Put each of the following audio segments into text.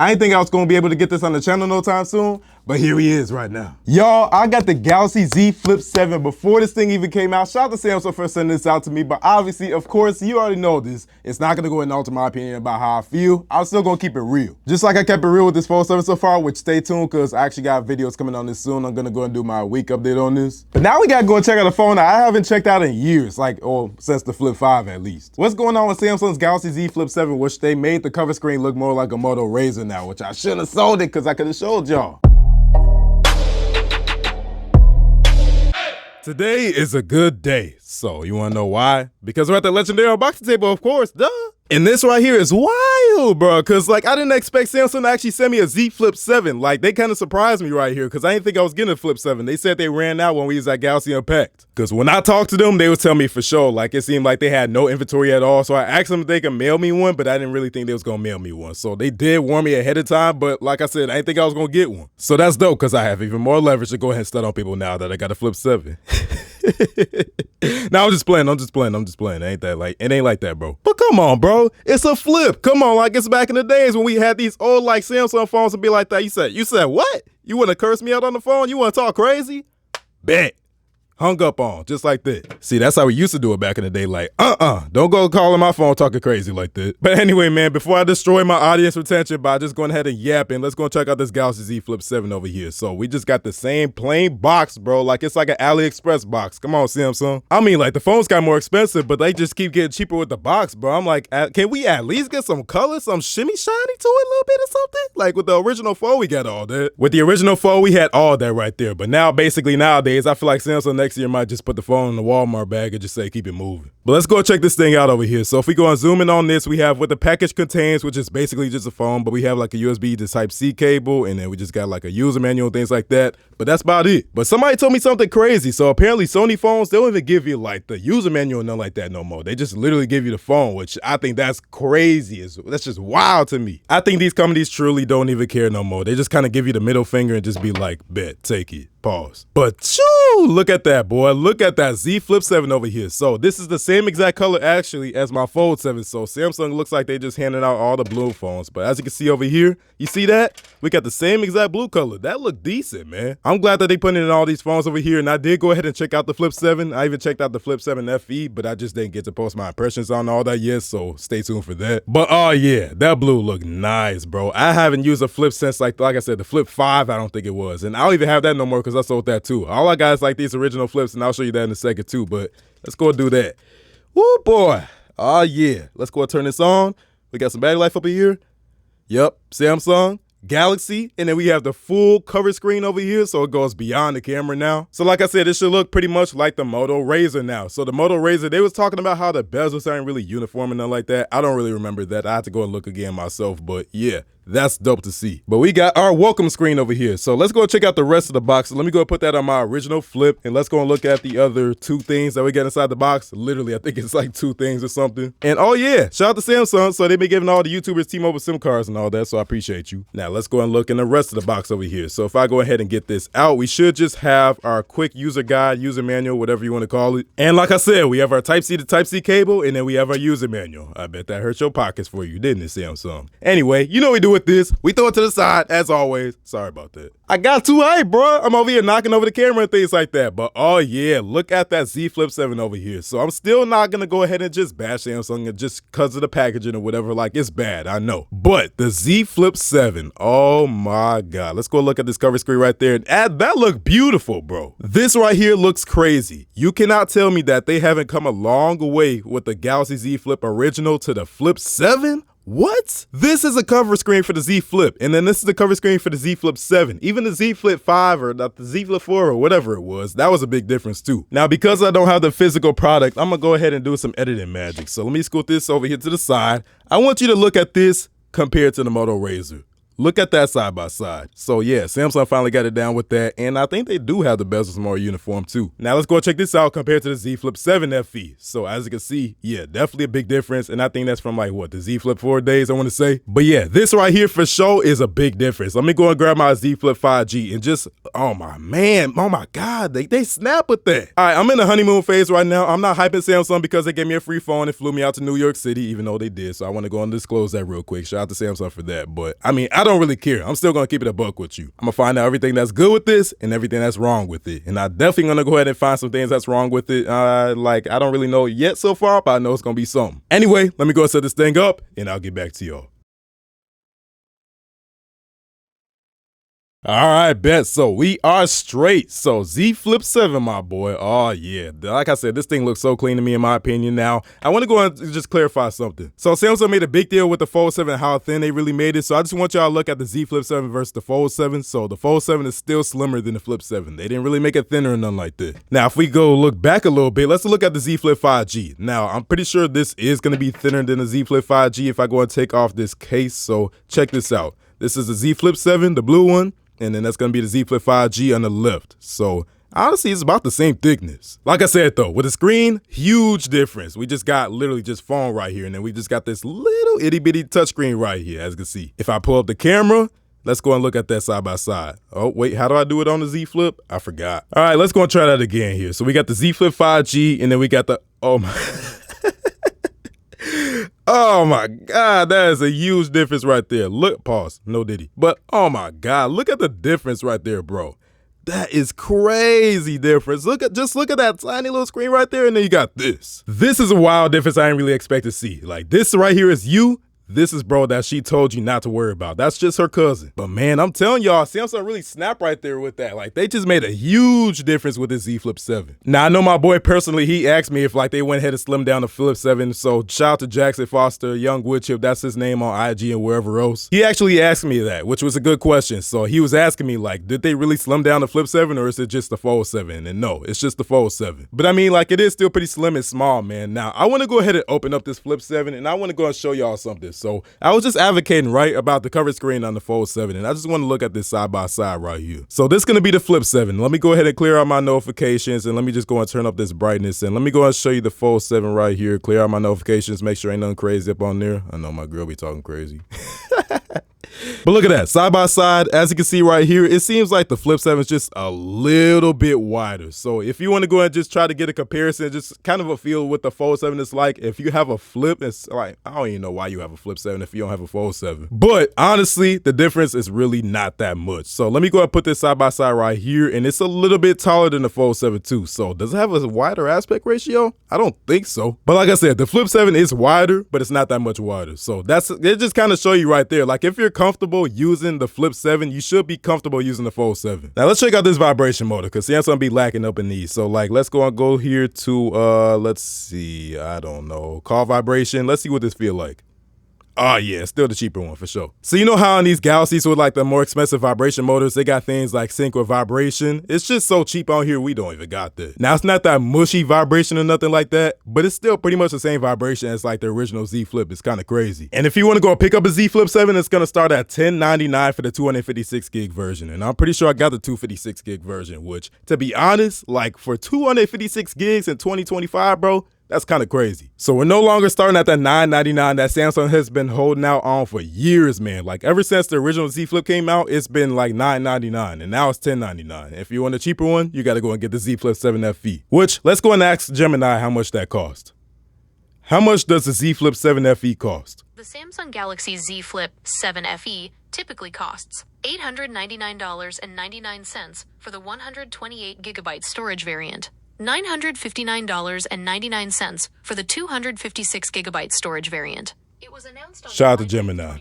I didn't think I was gonna be able to get this on the channel no time soon, but here he is right now. Y'all, I got the Galaxy Z Flip 7 before this thing even came out. Shout out to Samsung for sending this out to me, but obviously, of course, you already know this. It's not gonna go and alter my opinion about how I feel. I'm still gonna keep it real. Just like I kept it real with this Fold 7 so far, which stay tuned, because I actually got videos coming on this soon. I'm gonna go and do my week update on this. But now we gotta go and check out the phone that I haven't checked out in years, since the Flip 5 at least. What's going on with Samsung's Galaxy Z Flip 7, which they made the cover screen look more like a Moto Razr now, which I shouldn't have sold it because I could have showed y'all. Today is a good day. So you wanna know why? Because we're at the legendary unboxing table, of course, duh. And this right here is wild, bro, because I didn't expect Samsung to actually send me a Z Flip 7. They kind of surprised me right here, because I didn't think I was getting a Flip 7. They said they ran out when we was at Galaxy Unpacked. Because when I talked to them, they would tell me for sure, it seemed like they had no inventory at all. So I asked them if they could mail me one, but I didn't really think they was going to mail me one. So they did warn me ahead of time, but like I said, I didn't think I was going to get one. So that's dope, because I have even more leverage to go ahead and stud on people now that I got a Flip 7. No, I'm just playing. It ain't like that, bro. But come on, bro. It's a flip. Come on, it's back in the days when we had these old Samsung phones and be like that. You said what? You wanna curse me out on the phone? You wanna talk crazy? Bet. Hung up on, just like that. See, that's how we used to do it back in the day. Don't go calling my phone talking crazy like that. But anyway, man, before I destroy my audience retention by just going ahead and yapping, let's go check out this Galaxy Z Flip 7 over here. So we just got the same plain box, bro. It's like an AliExpress box. Come on, Samsung. I mean, the phones got more expensive, but they just keep getting cheaper with the box, bro. I'm like, can we at least get some color, some shimmy shiny to it a little bit or something? With the original phone, we got all that. With the original phone, we had all that right there. But now, basically nowadays, I feel like Samsung next year might just put the phone in the Walmart bag and just say keep it moving. But let's go check this thing out over here. So if we go and zoom in on this, we have what the package contains, which is basically just a phone, but we have a USB to Type-C cable, and then we just got a user manual and things like that. But that's about it. But somebody told me something crazy. So apparently Sony phones, they don't even give you the user manual and nothing like that no more. They just literally give you the phone, which I think that's crazy. That's just wild to me. I think these companies truly don't even care no more. They just kind of give you the middle finger and just be like, bet, take it. Pause. But shoo, look at that, boy. Look at that Z Flip 7 over here. So this is the same exact color actually as my Fold 7. So Samsung looks like they just handed out all the blue phones. But as you can see over here, you see that? We got the same exact blue color. That looked decent, man. I'm glad that they put in all these phones over here. And I did go ahead and check out the Flip 7. I even checked out the Flip 7 FE, but I just didn't get to post my impressions on all that yet. So stay tuned for that. But oh yeah, that blue looked nice, bro. I haven't used a flip since like I said, the Flip 5, I don't think it was. And I don't even have that no more because I sold that too. All I got is these original flips, and I'll show you that in a second too, but let's go do that. Woo, boy. Oh yeah. Let's go and turn this on. We got some battery life up in here. Yep, Samsung, Galaxy, and then we have the full cover screen over here, so it goes beyond the camera now. So like I said, it should look pretty much like the Moto Razr now. So the Moto Razr, they was talking about how the bezels aren't really uniform and nothing like that. I don't really remember that. I have to go and look again myself, but yeah. That's dope to see. But we got our welcome screen over here. So let's go check out the rest of the box. So let me go and put that on my original Flip. And let's go and look at the other two things that we got inside the box. Literally, I think it's two things or something. And oh yeah, shout out to Samsung. So they've been giving all the YouTubers T-Mobile SIM cards and all that. So I appreciate you. Now let's go and look in the rest of the box over here. So if I go ahead and get this out, we should just have our quick user guide, user manual, whatever you want to call it. And like I said, we have our Type-C to Type-C cable, and then we have our user manual. I bet that hurt your pockets for you, didn't it, Samsung? Anyway, you know what we do with this. We throw it to the side, as always. Sorry about that. I got too hype, bro. I'm over here knocking over the camera and things like that. But oh yeah, look at that Z Flip 7 over here. So I'm still not gonna go ahead and just bash Samsung just because of the packaging or whatever. It's bad, I know. But the Z Flip 7, oh my God. Let's go look at this cover screen right there. And that look beautiful, bro. This right here looks crazy. You cannot tell me that they haven't come a long way with the Galaxy Z Flip original to the Flip 7. What? This is a cover screen for the Z Flip, and then this is the cover screen for the Z Flip 7. Even the Z Flip 5 or the Z Flip 4 or whatever it was, that was a big difference too. Now, because I don't have the physical product, I'm gonna go ahead and do some editing magic. So let me scoot this over here to the side. I want you to look at this compared to the Moto Razr. Look at that side by side. So yeah, Samsung finally got it down with that, and I think they do have the bezels more uniform too. Now let's go check this out compared to the Z Flip 7 FE. So as you can see, yeah, definitely a big difference, and I think that's from the Z Flip 4 days, I want to say. But yeah, this right here for sure is a big difference. Let me go and grab my Z Flip 5G and just, oh my God, they snap with that. All right, I'm in the honeymoon phase right now. I'm not hyping Samsung because they gave me a free phone and flew me out to New York City, even though they did. So I want to go and disclose that real quick. Shout out to Samsung for that. But I mean, I don't really care. I'm still gonna keep it a buck with you. I'm gonna find out everything that's good with this and everything that's wrong with it. And I definitely gonna go ahead and find some things that's wrong with it. Like, I don't really know yet so far, but I know it's gonna be something. Anyway, let me go and set this thing up and I'll get back to y'all. All right, bet. So we are straight. So Z Flip7, my boy. Oh yeah, like I said, this thing looks so clean to me in my opinion. Now I want to go and just clarify something. So Samsung made a big deal with the Fold 7, how thin they really made it. So I just want y'all to look at the Z Flip7 versus the Fold 7. So the Fold 7 is still slimmer than the Flip 7. They didn't really make it thinner or nothing like that. Now if we go look back a little bit, let's look at the Z Flip 5G. Now I'm pretty sure this is going to be thinner than the Z Flip 5G if I go and take off this case. So check this out. This is the Z Flip 7, the blue one. And then that's going to be the Z Flip 5G on the left. So honestly, it's about the same thickness. Like I said though, with the screen, huge difference. We just got literally just phone right here. And then we just got this little itty bitty touchscreen right here, as you can see. If I pull up the camera, let's go and look at that side by side. Oh, wait, how do I do it on the Z Flip? I forgot. All right, let's go and try that again here. So we got the Z Flip 5G and then we got the, oh my. Oh my God, that is a huge difference right there. Look, pause, no diddy. But oh my God, look at the difference right there, bro. That is crazy difference. Just look at that tiny little screen right there, and then you got this. This is a wild difference I didn't really expect to see. Like this right here is you. This is bro that she told you not to worry about. That's just her cousin. But man, I'm telling y'all, Samsung really snapped right there with that. Like they just made a huge difference with the Z Flip 7. Now I know my boy personally, he asked me if like they went ahead and slimmed down the Flip 7. So shout out to Jackson Foster, Young Woodchip, that's his name on IG and wherever else. He actually asked me that, which was a good question. So he was asking me like, did they really slim down the Flip 7 or is it just the Fold 7? And no, it's just the Fold 7. But I mean like it is still pretty slim and small, man. Now I want to go ahead and open up this Flip 7 and I want to go and show y'all something. So I was just advocating right about the cover screen on the Fold 7 and I just want to look at this side by side right here. So this is going to be the Flip 7. Let me go ahead and clear out my notifications and let me just go and turn up this brightness and let me go and show you the Fold 7 right here. Clear out my notifications, make sure ain't nothing crazy up on there. I know my girl be talking crazy. But look at that, side by side, as you can see right here, it seems like the Flip 7 is just a little bit wider. So if you want to go and just try to get a comparison, just kind of a feel what the Fold 7 is like. If you have a Flip, it's like, I don't even know why you have a Flip 7 if you don't have a Fold 7. But honestly, the difference is really not that much. So let me go and put this side by side right here, and it's a little bit taller than the Fold 7 too. So does it have a wider aspect ratio? I don't think so. But like I said, the Flip 7 is wider, but it's not that much wider. So it just kind of show you right there. Like if you're comfortable using the Flip 7, you should be comfortable using the Fold 7. Now let's check out this vibration motor because Samsung be lacking up in these. So like let's go here to let's see, I don't know, call vibration. Let's see what this feel like. Oh yeah, still the cheaper one for sure. So you know how on these Galaxies with like the more expensive vibration motors, they got things like sync with vibration. It's just so cheap on here, we don't even got that. Now it's not that mushy vibration or nothing like that, but it's still pretty much the same vibration as like the original Z Flip. It's kind of crazy. And if you want to go pick up a Z Flip 7, it's gonna start at $10.99 for the 256 gig version. And I'm pretty sure I got the 256 gig version, which to be honest, like for 256 gigs in 2025, bro, that's kind of crazy. So we're no longer starting at that $9.99 that Samsung has been holding out on for years, man. Like ever since the original Z Flip came out, it's been like $9.99 and now it's $10.99. If you want a cheaper one, you got to go and get the Z Flip 7 FE, which let's go and ask Gemini how much that cost. How much does the Z Flip 7 FE cost? The Samsung Galaxy Z Flip 7 FE typically costs $899.99 for the 128 gigabyte storage variant. $959.99 for the 256 gigabyte storage variant. It was announced on Shout out to Gemini.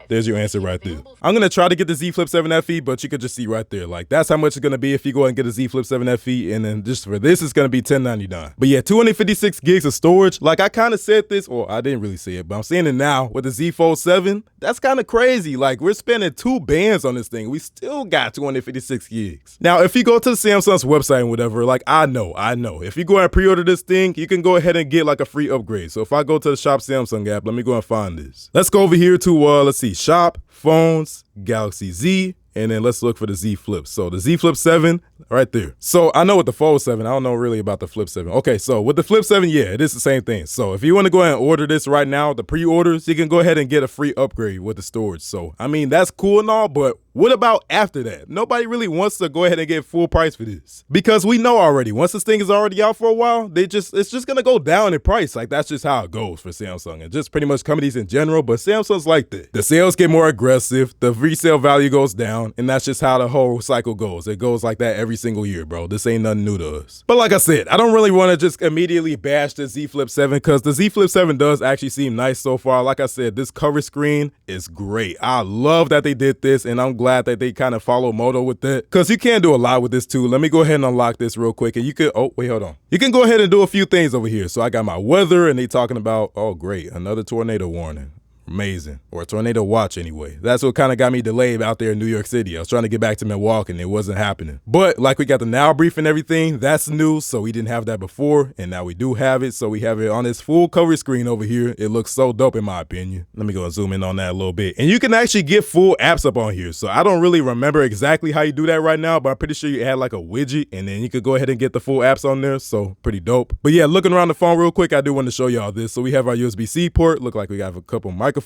There's your answer right there. I'm going to try to get the Z Flip 7 FE, but you could just see right there. Like, that's how much it's going to be if you go and get a Z Flip 7 FE. And then just for this, it's going to be $10.99. But yeah, 256 gigs of storage. Like, I kind of said this, or I didn't really say it, but I'm saying it now with the Z Fold 7. That's kind of crazy. Like, we're spending 2 bands on this thing. We still got 256 gigs. Now, if you go to Samsung's website and whatever, like, I know. If you go and pre-order this thing, you can go ahead and get like a free upgrade. So if I go to the Shop Samsung app, let me go and find this. Let's go over here to, let's see, Shop, Phones, Galaxy Z, and then let's look for the Z Flip. So the Z Flip 7 right there. So I know with the Fold 7, I don't know really about the Flip 7. Okay, so with the Flip 7, yeah, it is the same thing. So if you want to go ahead and order this right now, the pre-orders, you can go ahead and get a free upgrade with the storage. So, I mean, that's cool and all, but What about after that? Nobody really wants to go ahead and get full price for this because we know already once this thing is already out for a while, it's just gonna go down in price. Like that's just how it goes for Samsung and just pretty much companies in general. But Samsung's like that. The sales get more aggressive, the resale value goes down, and that's just how the whole cycle goes. It goes like that every single year, bro. This ain't nothing new to us. But like I said, I don't really want to just immediately bash the Z Flip 7 because the Z Flip 7 does actually seem nice so far. Like I said, this cover screen is great. I love that they did this, and I'm glad that they kind of follow Moto with that because you can do a lot with this too. Let me go ahead and unlock this real quick, and you can, oh wait, hold on. You can go ahead and do a few things over here. So I got my weather, and they talking about, oh great, another tornado warning. Amazing. Or a tornado watch anyway. That's what kind of got me delayed out there in New York City. I was trying to get back to Milwaukee and it wasn't happening. But like we got the now brief and everything, that's new. So we didn't have that before and now we do have it. So we have it on this full cover screen over here. It looks so dope in my opinion. Let me go and zoom in on that a little bit. And you can actually get full apps up on here. So I don't really remember exactly how you do that right now, but I'm pretty sure you add like a widget and then you could go ahead and get the full apps on there. So pretty dope. But yeah, looking around the phone real quick, I do want to show y'all this. So we have our USB-C port. Look like we have a couple microphones.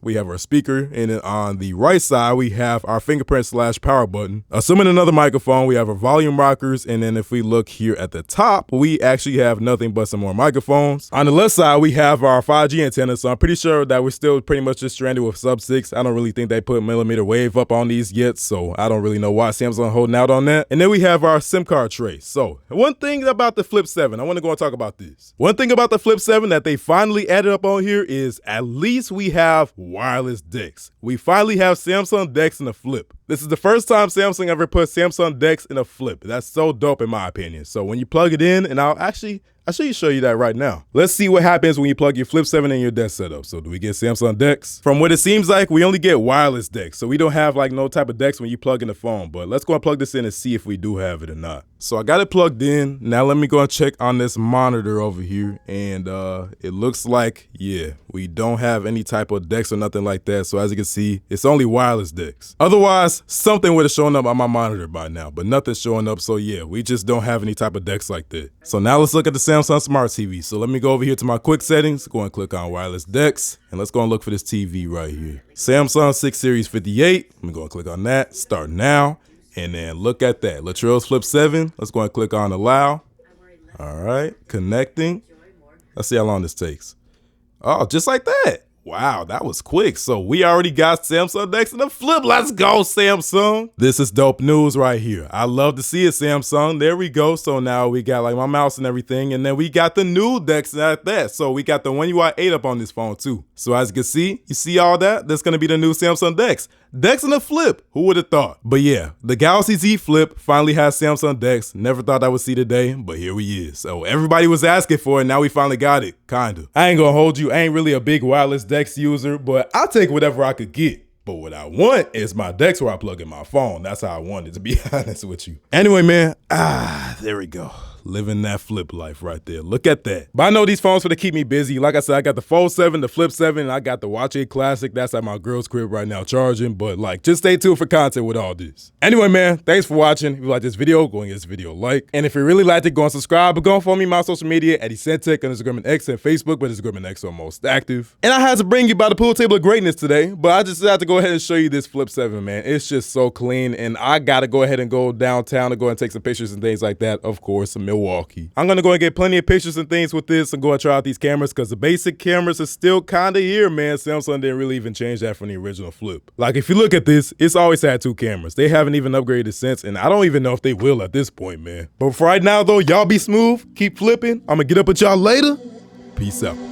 We have our speaker, and then on the right side we have our fingerprint / power button. Assuming another microphone, we have our volume rockers, and then if we look here at the top, we actually have nothing but some more microphones. On the left side, we have our 5G antenna, so I'm pretty sure that we're still pretty much just stranded with sub 6. I don't really think they put millimeter wave up on these yet, so I don't really know why Samsung holding out on that. And then we have our SIM card tray. So one thing about the Flip 7, I want to go and talk about this. One thing about the Flip 7 that they finally added up on here is at least we have wireless decks. We finally have Samsung decks in a Flip. This is the first time Samsung ever put Samsung decks in a Flip. That's so dope in my opinion. So when you plug it in, and I'll show you that right now. Let's see what happens when you plug your Flip 7 in your deck setup. So do we get Samsung decks? From what it seems like, we only get wireless decks. So we don't have like no type of decks when you plug in the phone, but let's go and plug this in and see if we do have it or not. So I got it plugged in. Now let me go and check on this monitor over here. And it looks like, yeah, we don't have any type of decks or nothing like that. So as you can see, it's only wireless decks. Otherwise, something would have shown up on my monitor by now, but nothing's showing up. So yeah, we just don't have any type of decks like that. So now let's look at the Samsung Smart TV. So let me go over here to my quick settings, go and click on wireless decks, and let's go and look for this TV right here. Samsung 6 Series 58. Let me go and click on that. Start now. And then look at that. Latrell's Flip 7. Let's go and click on allow. All right. Connecting. Let's see how long this takes. Oh, just like that. Wow, that was quick. So we already got Samsung decks in the Flip. Let's go, Samsung. This is dope news right here. I love to see it, Samsung. There we go. So now we got like my mouse and everything. And then we got the new decks at that. So we got the One UI 8 up on this phone too. So as you can see, you see all that? That's going to be the new Samsung decks. Decks in the Flip. Who would have thought? But yeah, the Galaxy Z Flip finally has Samsung decks. Never thought I would see today, but here we is. So everybody was asking for it. Now we finally got it. Kinda. I ain't gonna hold you. I ain't really a big wireless decks user, but I'll take whatever I could get. But what I want is my decks where I plug in my phone. That's how I want it, to be honest with you. Anyway, man. There we go. Living that Flip life right there. Look at that. But I know these phones for to keep me busy. Like I said, I got the Fold 7, the Flip 7, and I got the Watch 8 Classic. That's at my girl's crib right now charging. But like, just stay tuned for content with all this. Anyway, man, thanks for watching. If you like this video, go and give this video a like. And if you really liked it, go and subscribe. But go and follow me on my social media at Eccentric on Instagram and X and Facebook, but Instagram and X are most active. And I had to bring you by the pool table of greatness today, but I just had to go ahead and show you this Flip 7, man. It's just so clean, and I gotta go ahead and go downtown to go and take some pictures and things like that. Of course, in Milwaukee. I'm gonna go and get plenty of pictures and things with this and go and try out these cameras because the basic cameras are still kinda here, man. Samsung didn't really even change that from the original Flip. Like if you look at this, it's always had 2 cameras. They haven't even upgraded since, and I don't even know if they will at this point, man. But for right now though, y'all be smooth, keep flipping. I'm gonna get up with y'all later. Peace out.